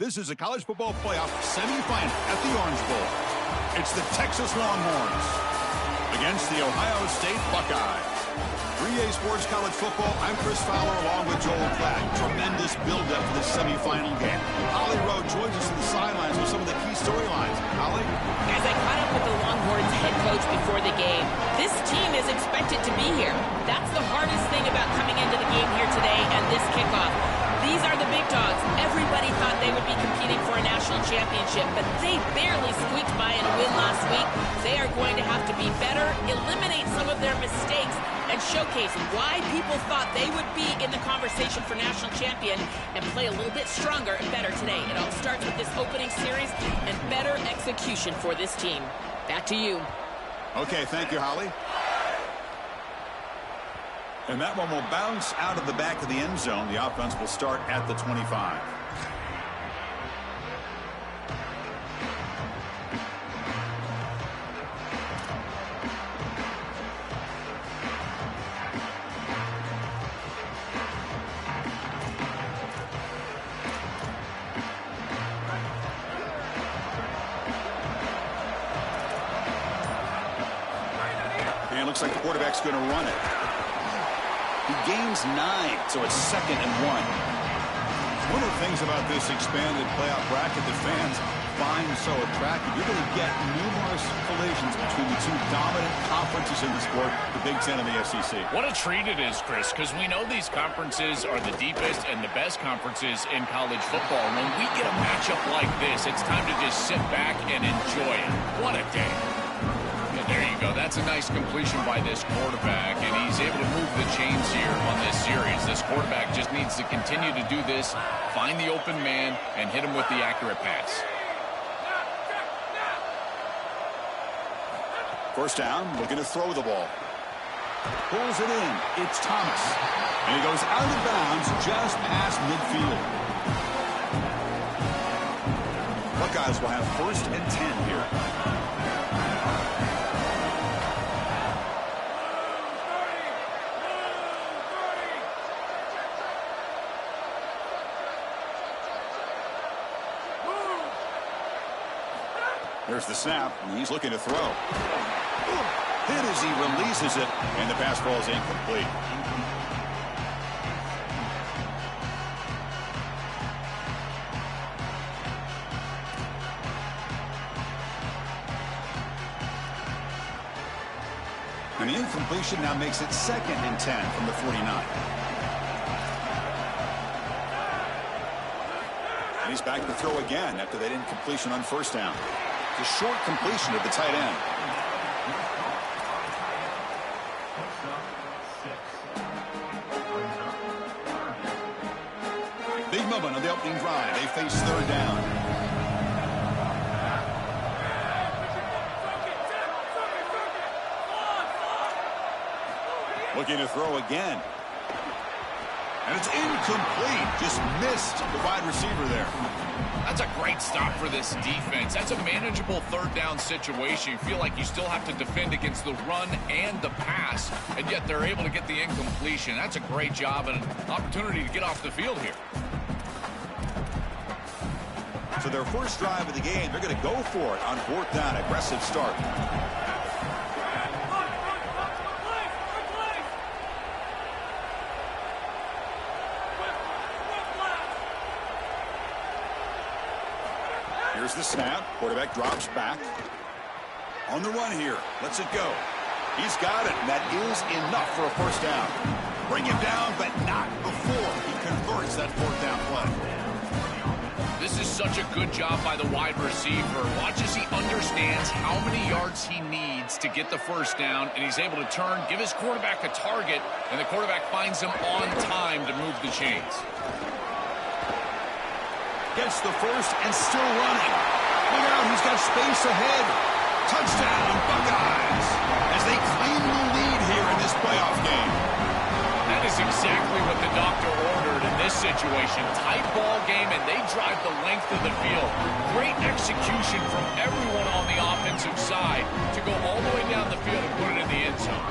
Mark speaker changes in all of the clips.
Speaker 1: This is a college football playoff semifinal at the Orange Bowl. It's the Texas Longhorns against the Ohio State Buckeyes. 3A Sports College Football, I'm Chris Fowler along with Joel Klatt. Tremendous build-up for this semifinal game. Holly Rowe joins us on the sidelines with some of the key storylines. Holly?
Speaker 2: As I caught up with the Longhorns head coach before the game, this team is expected to be here. That's the hardest thing about coming into the game here today and this kickoff. These are the big dogs. Everybody thought they would be competing for a national championship, but they barely squeaked by in a win last week. They are going to have to be better, eliminate some of their mistakes, and showcase why people thought they would be in the conversation for national champion and play a little bit stronger and better today. It all starts with this opening series and better execution for this team. Back to you.
Speaker 1: Okay, thank you, Holly. And that one will bounce out of the back of the end zone. The offense will start at the 25. And it looks like the quarterback's going to run it. He gains 9, so it's 2nd and 1. One of the things about this expanded playoff bracket that fans find so attractive, you're going to get numerous collisions between the two dominant conferences in the sport, the Big Ten and the SEC.
Speaker 3: What a treat it is, Chris, because we know these conferences are the deepest and the best conferences in college football. When we get a matchup like this, it's time to just sit back and enjoy it. What a day. There you go. That's a nice completion by this quarterback, and he's able to move the chains here on this series. This quarterback just needs to continue to do this, find the open man, and hit him with the accurate pass.
Speaker 1: First down, looking to throw the ball. Pulls it in. It's Thomas. And he goes out of bounds just past midfield. Buckeyes will have 1st and 10 here. There's the snap, and he's looking to throw. Hit as he releases it, and the pass ball is incomplete. And the incompletion now makes it 2nd and 10 from the 49. And he's back to throw again after that incompletion on 1st down. The short completion of the tight end. Big moment on the opening drive. They face 3rd down. Looking to throw again. And it's incomplete. Just missed the wide receiver there.
Speaker 3: That's a great stop for this defense. That's a manageable 3rd down situation. You feel like you still have to defend against the run and the pass, and yet they're able to get the incompletion. That's a great job and an opportunity to get off the field here.
Speaker 1: So their first drive of the game, they're going to go for it on 4th down. Aggressive start. Here's the snap. Quarterback drops back. On the run here. Lets it go. He's got it. And that is enough for a 1st down. Bring him down, but not before he converts that 4th down play.
Speaker 3: This is such a good job by the wide receiver. Watch as he understands how many yards he needs to get the 1st down, and he's able to turn, give his quarterback a target, and the quarterback finds him on time to move the chains.
Speaker 1: Gets the 1st and still running. Look out, he's got space ahead. Touchdown, Buckeyes, as they claim the lead here in this playoff game.
Speaker 3: That is exactly what the doctor ordered in this situation. Tight ball game, and they drive the length of the field. Great execution from everyone on the offensive side to go all the way down the field and put it in the end zone.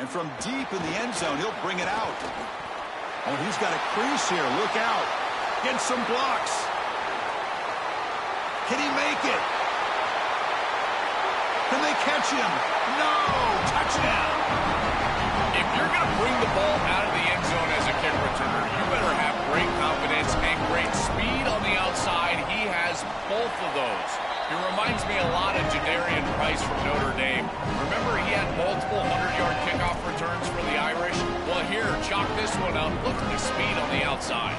Speaker 1: And from deep in the end zone, he'll bring it out. Oh, he's got a crease here. Look out. Get some blocks. Can he make it? Can they catch him? No! Touchdown!
Speaker 3: If you're going to bring the ball out of the end zone as a kick returner, you better have great confidence and great speed on the outside. He has both of those. He reminds me a lot of Jadarian Price from Notre Dame. Remember, he had multiple 100-yard kickoff returns for the Irish? Well, here, chalk this one up. Look at the speed on the outside.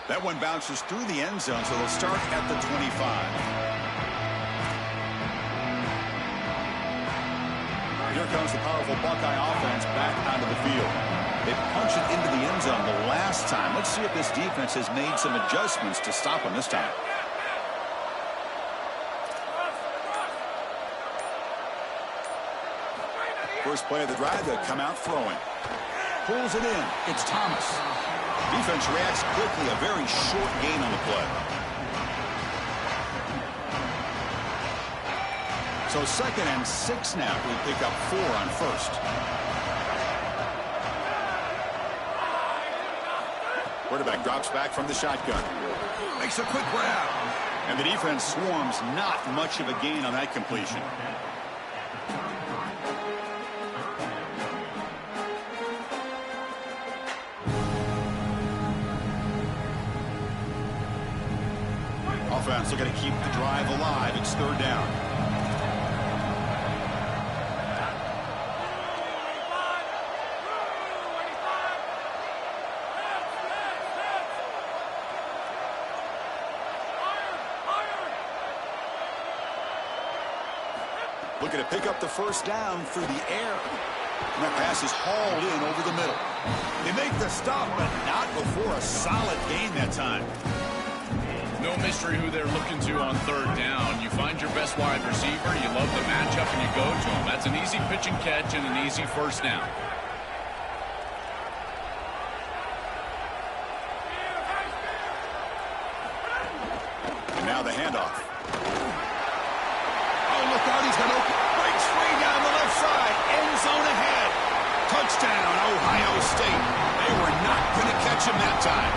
Speaker 1: That one bounces through the end zone, so they'll start at the 25. Here comes the powerful Buckeye offense back onto the field. They punched it into the end zone the last time. Let's see if this defense has made some adjustments to stop them this time. First play of the drive, they come out throwing. Pulls it in. It's Thomas. Defense reacts quickly. A very short gain on the play. So 2nd and 6 now. We pick up 4 on first. Quarterback drops back from the shotgun. Makes a quick grab. And the defense swarms. Not much of a gain on that completion. Offense looking to keep the drive alive. It's 3rd down. Looking to pick up the first down through the air. And that pass is hauled in over the middle. They make the stop, but not before a solid gain that time.
Speaker 3: No mystery who they're looking to on 3rd down. You find your best wide receiver, you love the matchup, and you go to him. That's an easy pitch and catch and an easy first down.
Speaker 1: And now the handoff. Oh, look out, he's got open. Breaks free down the left side. End zone ahead. Touchdown, Ohio State. They were not going to catch him that time.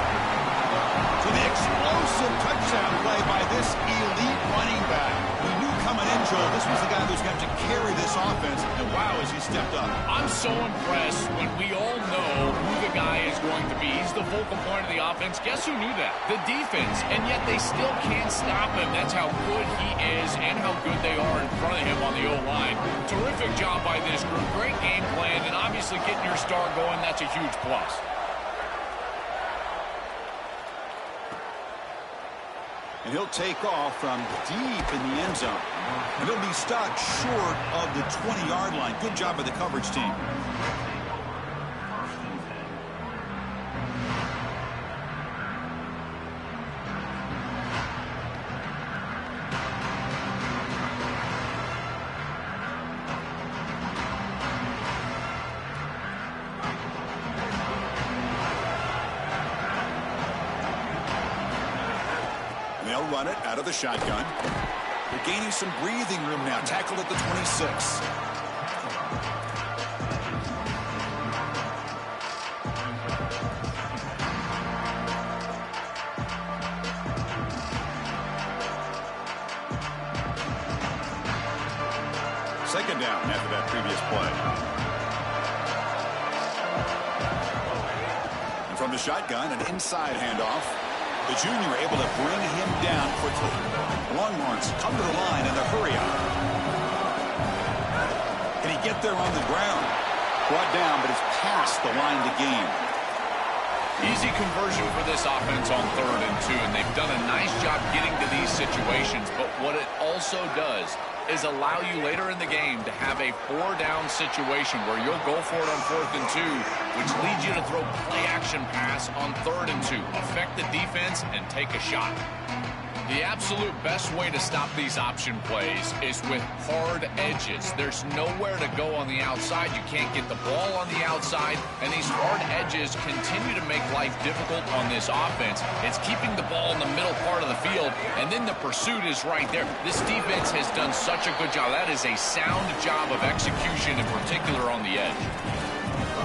Speaker 1: So the explosive touchdown play by this elite running back. We knew coming in, Joel, this was the guy who's going to carry this offense. And wow, as he stepped up.
Speaker 3: I'm so impressed when we all know who the guy is going to be. He's the focal point of the offense. Guess who knew that? The defense. And yet they still can't stop him. That's how good he is and how good they are in front of him on the O-line. Terrific job by this group. Great game plan. And obviously getting your star going, that's a huge plus.
Speaker 1: And he'll take off from deep in the end zone. And he'll be stopped short of the 20-yard line. Good job by the coverage team. They'll run it out of the shotgun. They're gaining some breathing room now. Tackled at the 26. Second down after that previous play. And from the shotgun, an inside handoff. The junior able to bring him down quickly. Longhorns come to the line in the hurry up. Can he get there on the ground? Brought down, but it's past the line to gain.
Speaker 3: Easy conversion for this offense on 3rd and 2, and they've done a nice job getting to these situations. But what it also does is allow you later in the game to have a 4-down situation where you'll go for it on 4th and 2, which leads you to throw play-action pass on 3rd and 2. Affect the defense and take a shot. The absolute best way to stop these option plays is with hard edges. There's nowhere to go on the outside. You can't get the ball on the outside, and these hard edges continue to make life difficult on this offense. It's keeping the ball in the middle part of the field, and then the pursuit is right there. This defense has done such a good job. That is a sound job of execution, in particular on the edge.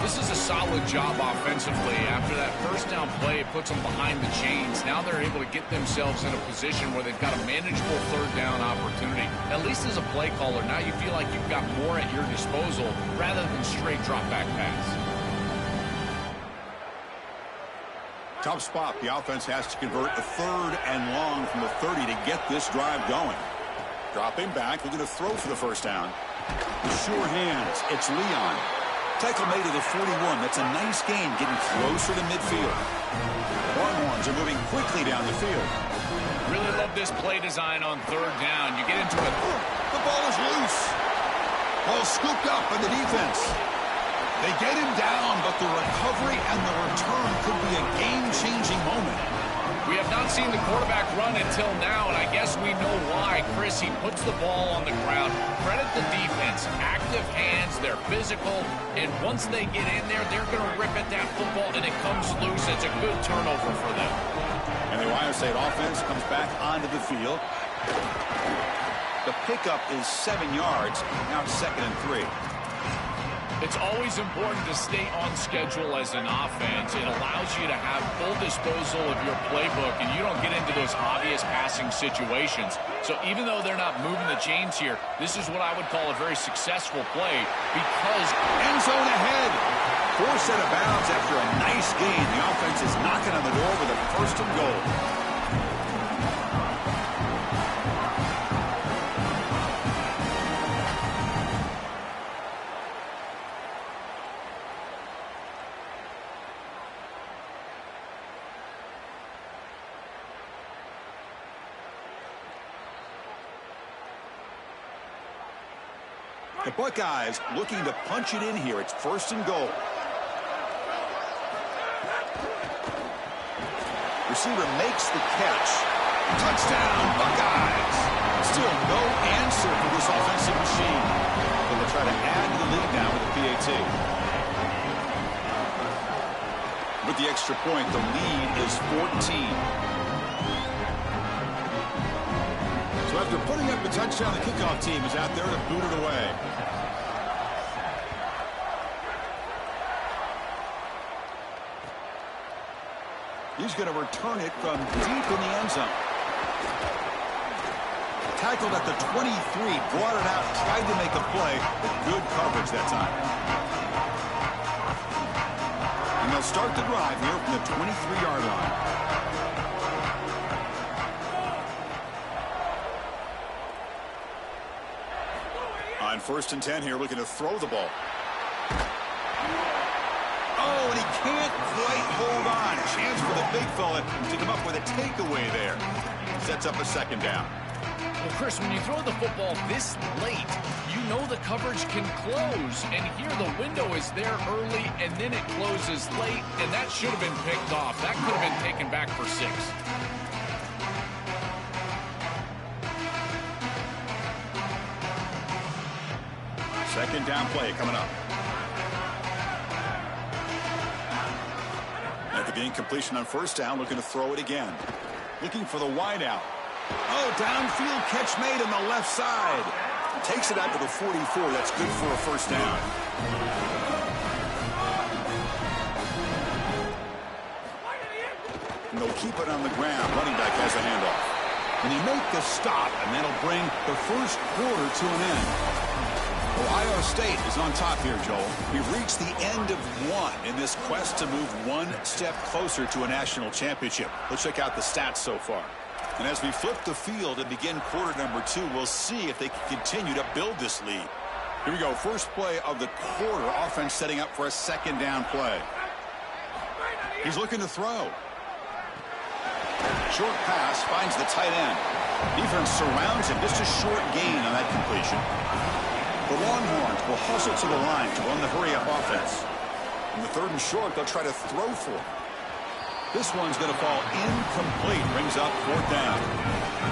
Speaker 3: This is a solid job offensively. After that first down play, it puts them behind the chains. Now they're able to get themselves in a position where they've got a manageable third down opportunity. At least as a play caller, now you feel like you've got more at your disposal rather than straight drop-back pass.
Speaker 1: Tough spot. The offense has to convert a 3rd and long from the 30 to get this drive going. Dropping back, looking to throw for the first down. With sure hands, it's Leon. Tackle made to the 41. That's a nice gain, getting closer to midfield. Longhorns are moving quickly down the field.
Speaker 3: Really love this play design on 3rd down. You get into it.
Speaker 1: The ball is loose. Ball scooped up by the defense. They get him down, but the recovery and the return could be a game-changing moment.
Speaker 3: We have not seen the quarterback run until now, and I guess we know why. Chris, he puts the ball on the ground. Credit the defense. Active hands, they're physical, and once they get in there, they're going to rip at that football, and it comes loose. It's a good turnover for them.
Speaker 1: And the Ohio State offense comes back onto the field. The pickup is 7 yards. Now it's 2nd and 3.
Speaker 3: It's always important to stay on schedule as an offense. It allows you to have full disposal of your playbook, and you don't get into those obvious passing situations. So even though they're not moving the chains here, this is what I would call a very successful play because
Speaker 1: end zone ahead. 4 set of bounds after a nice gain. The offense is knocking on the door with a 1st and goal. The Buckeyes looking to punch it in here. It's 1st and goal. Receiver makes the catch. Touchdown, Buckeyes. Still no answer for this offensive machine. But they'll try to add to the lead now with the PAT. With the extra point, the lead is 14. So after putting up the touchdown, the kickoff team is out there to boot it away. He's going to return it from deep in the end zone. Tackled at the 23, brought it out, tried to make a play, but good coverage that time. And they'll start the drive here from the 23-yard line. On 1st and 10 here, looking to throw the ball. Oh, and he can't quite hold on. Chance for the big fella to come up with a takeaway there. Sets up a 2nd down.
Speaker 3: Well, Chris, when you throw the football this late, you know the coverage can close. And here the window is there early, and then it closes late, and that should have been picked off. That could have been taken back for 6.
Speaker 1: 2nd down play coming up. At the incompletion on 1st down, looking to throw it again. Looking for the wide out. Oh, downfield catch made on the left side. Takes it out to the 44. That's good for a 1st down. And they'll keep it on the ground. Running back has a handoff. And they make the stop, and that'll bring the 1st quarter to an end. Ohio State is on top here, Joel. We've reached the end of 1 in this quest to move 1 step closer to a national championship. Let's check out the stats so far. And as we flip the field and begin quarter number 2, we'll see if they can continue to build this lead. Here we go. First play of the quarter. Offense setting up for a 2nd down play. He's looking to throw. Short pass finds the tight end. Defense surrounds him. Just a short gain on that completion. The Longhorns will hustle to the line to run the hurry-up offense. In the 3rd and short, they'll try to throw for him. This one's going to fall incomplete. Brings up 4th down.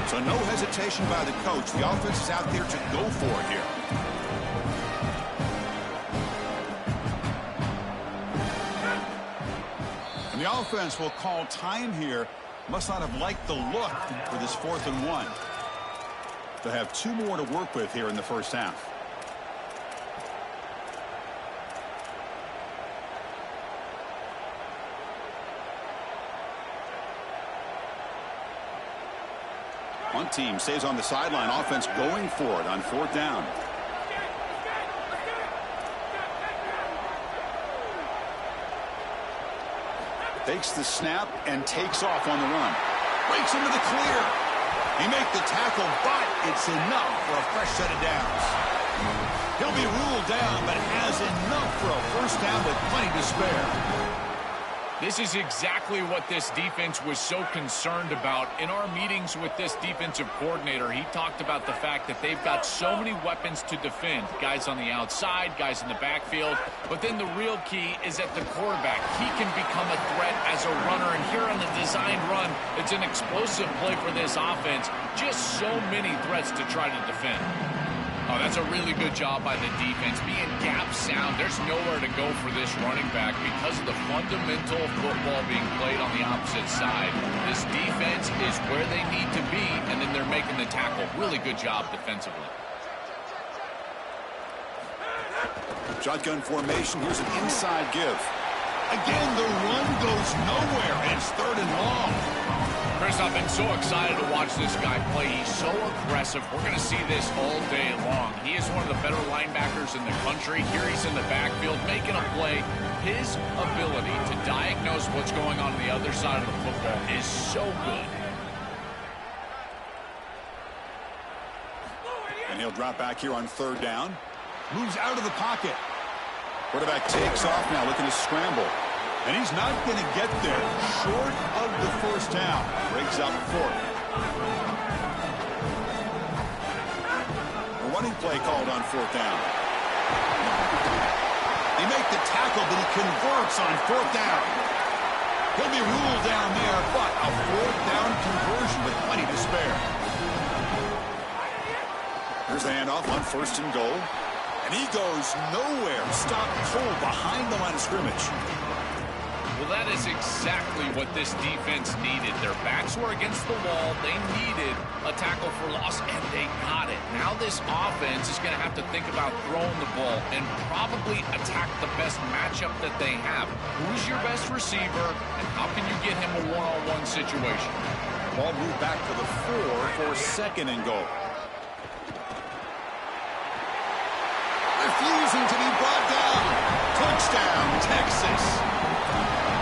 Speaker 1: So no hesitation by the coach. The offense is out there to go for it here. And the offense will call time here. Must not have liked the look for this 4th and 1. They'll have 2 more to work with here in the first half. One team stays on the sideline. Offense going for it on 4th down. Takes the snap and takes off on the run. Breaks into the clear. He makes the tackle, but it's enough for a fresh set of downs. He'll be ruled down, but has enough for a first down with plenty to spare.
Speaker 3: This is exactly what this defense was so concerned about. In our meetings with this defensive coordinator, he talked about the fact that they've got so many weapons to defend. Guys on the outside, guys in the backfield. But then the real key is at the quarterback. He can become a threat as a runner. And here on the designed run, it's an explosive play for this offense. Just so many threats to try to defend. Oh, that's a really good job by the defense. Being gap sound, there's nowhere to go for this running back because of the fundamental football being played on the opposite side. This defense is where they need to be, and then they're making the tackle. Really good job defensively.
Speaker 1: Shotgun formation. Here's an inside give. Again, the run goes nowhere, and it's 3rd and long.
Speaker 3: Chris, I've been so excited to watch this guy play. He's so aggressive. We're going to see this all day long. He is one of the better linebackers in the country. Here he's in the backfield making a play. His ability to diagnose what's going on the other side of the football is so good.
Speaker 1: And he'll drop back here on 3rd down. Moves out of the pocket. Quarterback takes off now, looking to scramble. And he's not going to get there. Short of the first down. Breaks up 4th. A running play called on 4th down. They make the tackle, but he converts on 4th down. He'll be ruled down there, but a 4th down conversion with plenty to spare. Here's the handoff on 1st and goal. And he goes nowhere. Stop cold behind the line of scrimmage.
Speaker 3: Well, that is exactly what this defense needed. Their backs were against the wall. They needed a tackle for loss, and they got it. Now this offense is going to have to think about throwing the ball and probably attack the best matchup that they have. Who's your best receiver, and how can you get him a one-on-one situation?
Speaker 1: Ball moved back to the 4 for 2nd and goal. Refusing to be brought down. Touchdown, Texas.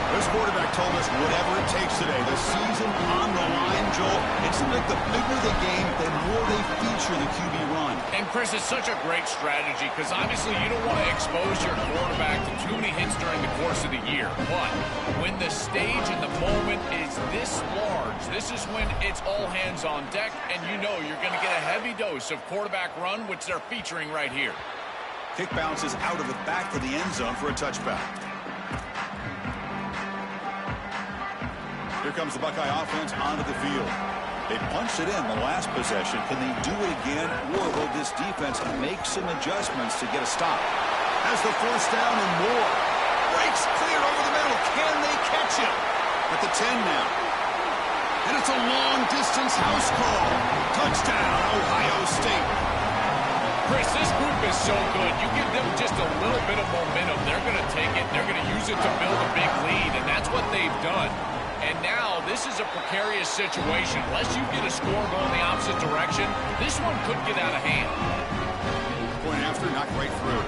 Speaker 1: This quarterback told us whatever it takes today. The season on the line, Joel. It seems like the bigger the game, the more they feature the QB run.
Speaker 3: And, Chris, it's such a great strategy because obviously you don't want to expose your quarterback to too many hits during the course of the year. But when the stage and the moment is this large, this is when it's all hands on deck, and you know you're going to get a heavy dose of quarterback run, which they're featuring right here.
Speaker 1: Kick bounces out of the back of the end zone for a touchback. Here comes the Buckeye offense onto the field. They punched it in the last possession. Can they do it again, or will this defense make some adjustments to get a stop? Has the first down and more. Breaks clear over the middle. Can they catch him? At the 10 now. And it's a long-distance house call. Touchdown, Ohio State.
Speaker 3: Chris, this group is so good. You give them just a little bit of momentum, they're going to take it. They're going to use it to build a big lead, and that's what they've done. And now this is a precarious situation. Unless you get a score going the opposite direction, this one could get out of hand.
Speaker 1: Point after, not right through.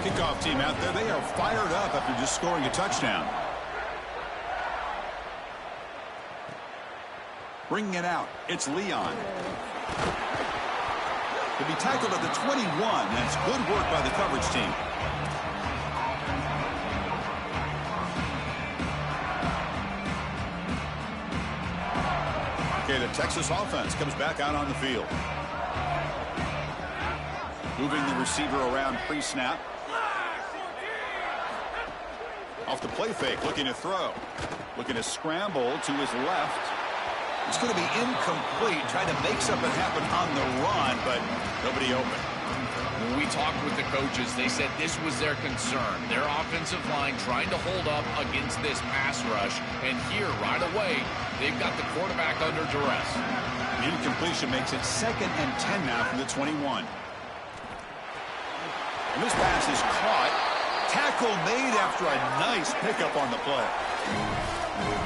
Speaker 1: Kickoff team out there, they are fired up after just scoring a touchdown. Bringing it out, it's Leon. He'll be tackled at the 21. That's good work by the coverage team. Okay, the Texas offense comes back out on the field. Moving the receiver around pre-snap. Off the play fake, looking to throw. Looking to scramble to his left. It's going to be incomplete. Trying to make something happen on the run, but nobody open.
Speaker 3: When we talked with the coaches, they said this was their concern. Their offensive line trying to hold up against this pass rush. And here, right away, they've got the quarterback under duress.
Speaker 1: The incompletion makes it 2nd and 10 now from the 21. And this pass is caught. Tackle made after a nice pickup on the play.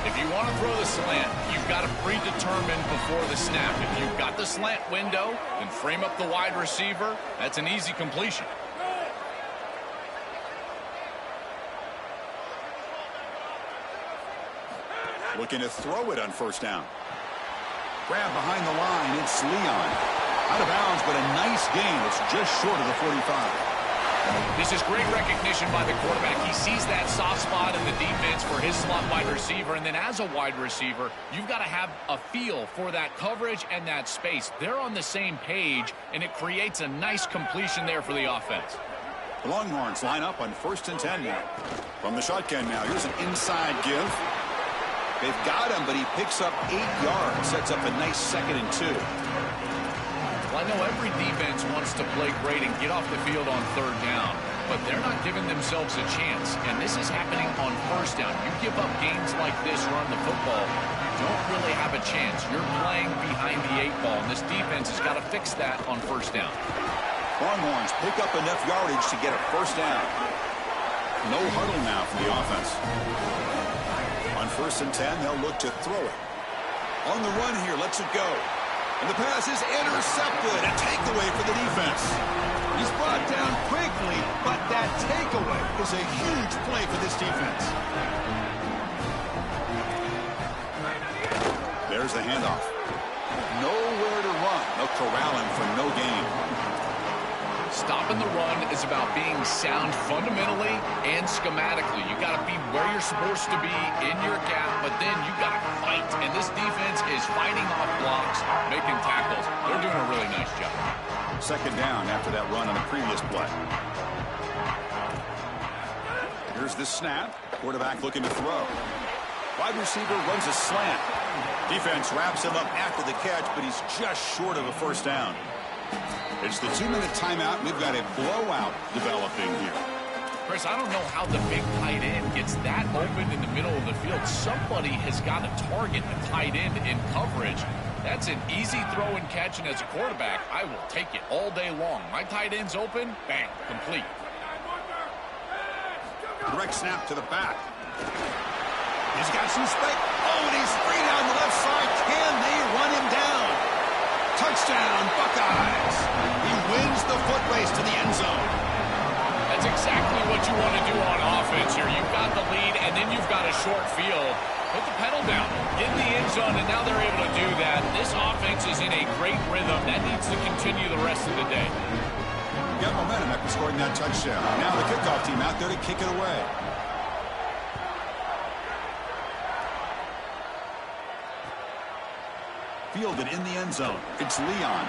Speaker 3: If you want to throw the slant, you've got to predetermine before the snap. If you've got the slant window and frame up the wide receiver, that's an easy completion.
Speaker 1: Looking to throw it on 1st down. Grab behind the line. It's Leon. Out of bounds, but a nice gain. It's just short of the 45.
Speaker 3: This is great recognition by the quarterback. He sees that soft spot in the defense for his slot wide receiver, and then as a wide receiver, you've got to have a feel for that coverage and that space. They're on the same page, and it creates a nice completion there for the offense.
Speaker 1: The Longhorns line up on 1st and 10 now. From the shotgun now, here's an inside give. They've got him, but he picks up 8 yards, sets up a nice 2nd and 2.
Speaker 3: Well, I know every defense wants to play great and get off the field on 3rd down, but they're not giving themselves a chance, and this is happening on 1st down. You give up games like this run the football, you don't really have a chance. You're playing behind the 8 ball, and this defense has got to fix that on 1st down.
Speaker 1: Longhorns pick up enough yardage to get a 1st down. No huddle now for the offense. On 1st and 10, they'll look to throw it. On the run here, lets it go. And the pass is intercepted. A takeaway for the defense. He's brought down quickly, but that takeaway is a huge play for this defense. There's the handoff. Nowhere to run. They'll corral him for no gain.
Speaker 3: Stopping the run is about being sound fundamentally and schematically. You got to be where you're supposed to be in your gap, but then you got to fight. And this defense is fighting off blocks, making tackles. They're doing a really nice job.
Speaker 1: 2nd down after that run on the previous play. Here's the snap. Quarterback looking to throw. Wide receiver runs a slant. Defense wraps him up after the catch, but he's just short of a 1st down. It's the 2-minute timeout. We've got a blowout developing here.
Speaker 3: Chris, I don't know how the big tight end gets that open in the middle of the field. Somebody has got to target the tight end in coverage. That's an easy throw and catch, and as a quarterback, I will take it all day long. My tight end's open, bang, complete.
Speaker 1: Direct snap to the back. He's got some space. Oh, and he's free down the left side. Can they run him down? Touchdown, Buckeyes. He wins the foot race to the end zone.
Speaker 3: That's exactly what you want to do on offense here. You've got the lead, and then you've got a short field. Put the pedal down, get in the end zone, and now they're able to do that. This offense is in a great rhythm. That needs to continue the rest of the day.
Speaker 1: Got momentum after scoring that touchdown. Now the kickoff team out there to kick it away. Fielded in the end zone. It's Leon.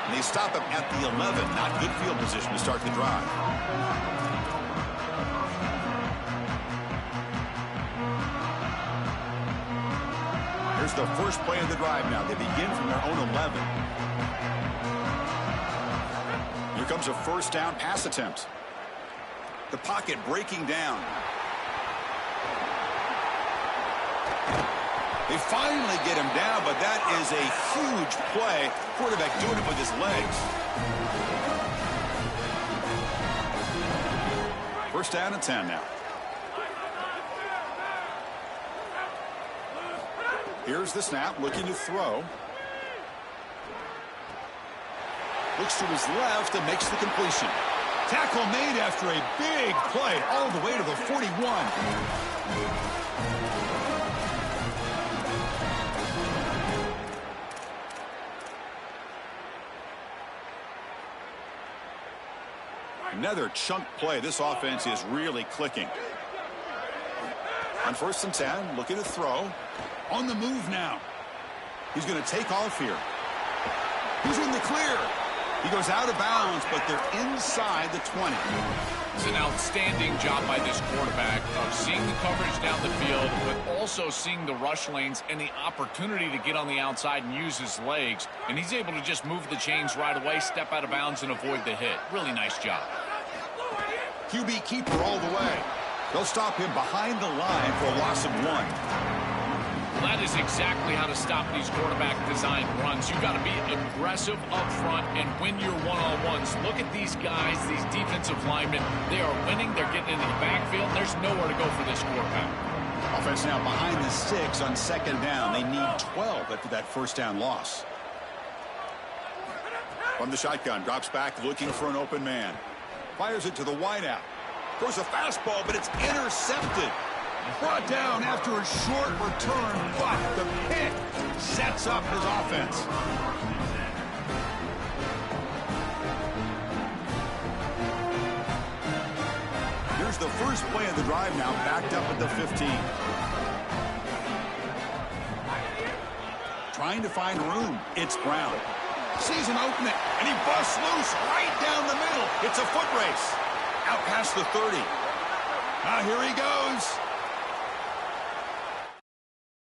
Speaker 1: And they stop him at the 11. Not good field position to start the drive. Here's the first play of the drive now. They begin from their own 11. Here comes a 1st down pass attempt. The pocket breaking down. They finally get him down, but that is a huge play. Quarterback doing it with his legs. 1st down and 10 now. Here's the snap, looking to throw. Looks to his left and makes the completion. Tackle made after a big play all the way to the 41. Another chunk play. This offense is really clicking. On 1st and 10, looking to throw. On the move now. He's going to take off here. He's in the clear. He goes out of bounds, but they're inside the 20.
Speaker 3: It's an outstanding job by this quarterback of seeing the coverage down the field, but also seeing the rush lanes and the opportunity to get on the outside and use his legs. And he's able to just move the chains right away, step out of bounds, and avoid the hit. Really nice job.
Speaker 1: QB keeper all the way. They'll stop him behind the line for a loss of 1.
Speaker 3: That is exactly how to stop these quarterback-designed runs. You've got to be aggressive up front and win your one-on-ones. Look at these guys, these defensive linemen. They are winning. They're getting into the backfield. There's nowhere to go for this quarterback.
Speaker 1: Offense now behind the 6 on second down. They need 12 after that first down loss. From the shotgun, drops back looking for an open man. Fires it to the wideout. Throws a fastball, but it's intercepted. Brought down after a short return, but the pick sets up his offense. Here's the first play of the drive now, backed up at the 15. Trying to find room. It's Brown. Sees an opening, and he busts loose right down the middle. It's a foot race. Out past the 30. Now here he goes.